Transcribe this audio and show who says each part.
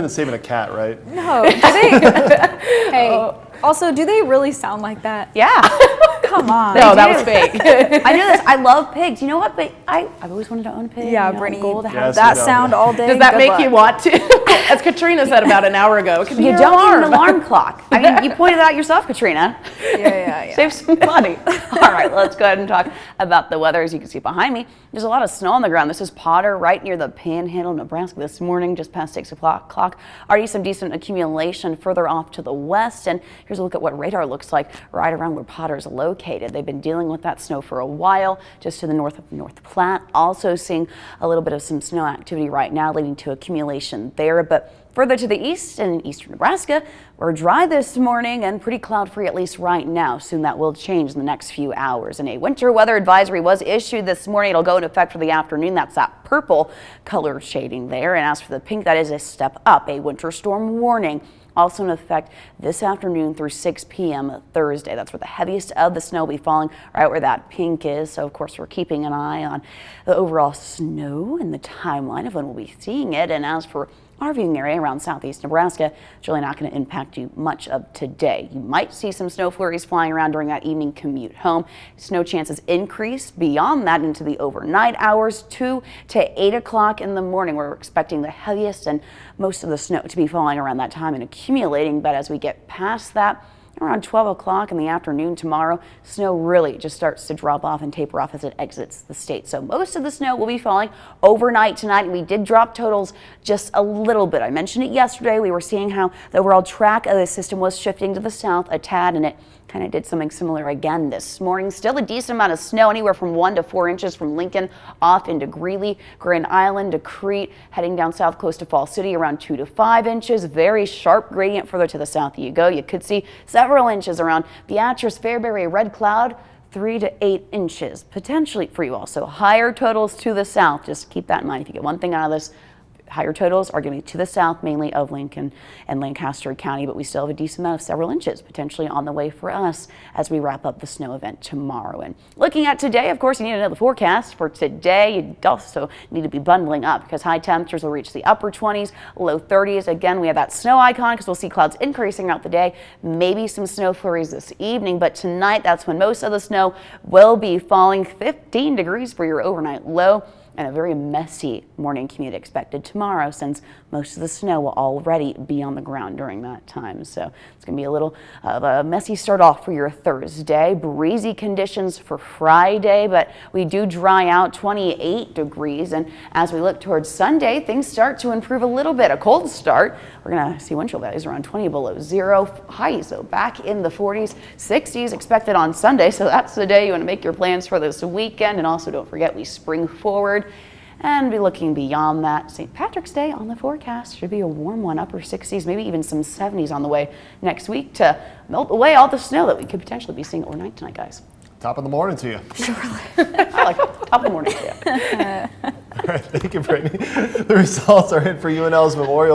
Speaker 1: than saving a cat, right?
Speaker 2: No, do they? Hey, also, do they really sound like that?
Speaker 3: Yeah.
Speaker 2: Come on.
Speaker 3: No, that was fake. I know this. I love pigs. You know what? But I've always wanted to own a pig.
Speaker 2: Yeah,
Speaker 3: you know,
Speaker 2: Brittany,
Speaker 3: goal to have
Speaker 1: Yes,
Speaker 2: that
Speaker 1: we know.
Speaker 2: sound all day.
Speaker 4: Does that
Speaker 2: good
Speaker 4: make
Speaker 2: luck.
Speaker 4: you want to? As Katrina said about an hour ago, it could be
Speaker 3: You
Speaker 4: your
Speaker 3: don't
Speaker 4: alarm.
Speaker 3: need an alarm clock. I mean, you pointed it out yourself, Katrina.
Speaker 2: Yeah.
Speaker 3: Save some money. All right, let's go ahead and talk about the weather. As you can see behind me, there's a lot of snow on the ground. This is Potter, right near the Panhandle, Nebraska this morning, just past 6 o'clock. Already some decent accumulation further off to the west. And here's a look at what radar looks like right around where Potter's located. They've been dealing with that snow for a while, just to the north of North Platte. Also seeing a little bit of some snow activity right now, leading to accumulation there. But further to the east and in eastern Nebraska, we're dry this morning and pretty cloud-free, at least right now. Soon that will change in the next few hours. And a winter weather advisory was issued this morning. It'll go into effect for the afternoon. That's that purple color shading there. And as for the pink, that is a step up. A winter storm warning also in effect this afternoon through 6 p.m. Thursday. That's where the heaviest of the snow will be falling, right where that pink is. So, of course, we're keeping an eye on the overall snow and the timeline of when we'll be seeing it. And as for our viewing area around southeast Nebraska, it's really not going to impact you much of today. You might see some snow flurries flying around during that evening commute home. Snow chances increase beyond that into the overnight hours, 2 to 8 o'clock in the morning. We're expecting the heaviest and most of the snow to be falling around that time and accumulating. But as we get past that, around 12 o'clock in the afternoon tomorrow, snow really just starts to drop off and taper off as it exits the state. So most of the snow will be falling overnight tonight. We did drop totals just a little bit. I mentioned it yesterday. We were seeing how the overall track of the system was shifting to the south a tad, and it kind of did something similar again this morning. Still a decent amount of snow, anywhere from 1 to 4 inches from Lincoln off into Greeley, Grand Island to Crete, heading down south close to Fall City, around 2 to 5 inches. Very sharp gradient further to the south you go. You could see several inches around Beatrice, Fairbury, Red Cloud, 3 to 8 inches potentially for you also. Higher totals to the south. Just keep that in mind. If you get one thing out of this, higher totals are going to be to the south, mainly of Lincoln and Lancaster County, but we still have a decent amount of several inches potentially on the way for us as we wrap up the snow event tomorrow. And looking at today, of course, you need to know the forecast for today. You also need to be bundling up because high temperatures will reach the upper 20s, low 30s. Again, we have that snow icon because we'll see clouds increasing throughout the day. Maybe some snow flurries this evening, but tonight, that's when most of the snow will be falling. 15 degrees for your overnight low. And a very messy morning commute expected tomorrow, since most of the snow will already be on the ground during that time. So it's going to be a little of a messy start off for your Thursday. Breezy conditions for Friday, but we do dry out, 28 degrees. And as we look towards Sunday, things start to improve a little bit. A cold start. We're going to see wind chill values around 20 below zero. Highs, so back in the 40s, 60s expected on Sunday. So that's the day you want to make your plans for this weekend. And also don't forget, we spring forward and be looking beyond that. St. Patrick's Day on the forecast should be a warm one, upper 60s, maybe even some 70s on the way next week to melt away all the snow that we could potentially be seeing overnight tonight, guys.
Speaker 1: Top of the morning to you.
Speaker 3: I like it. Top of the morning to you.
Speaker 1: All right, thank you, Brittany. The results are in for UNL's Memorial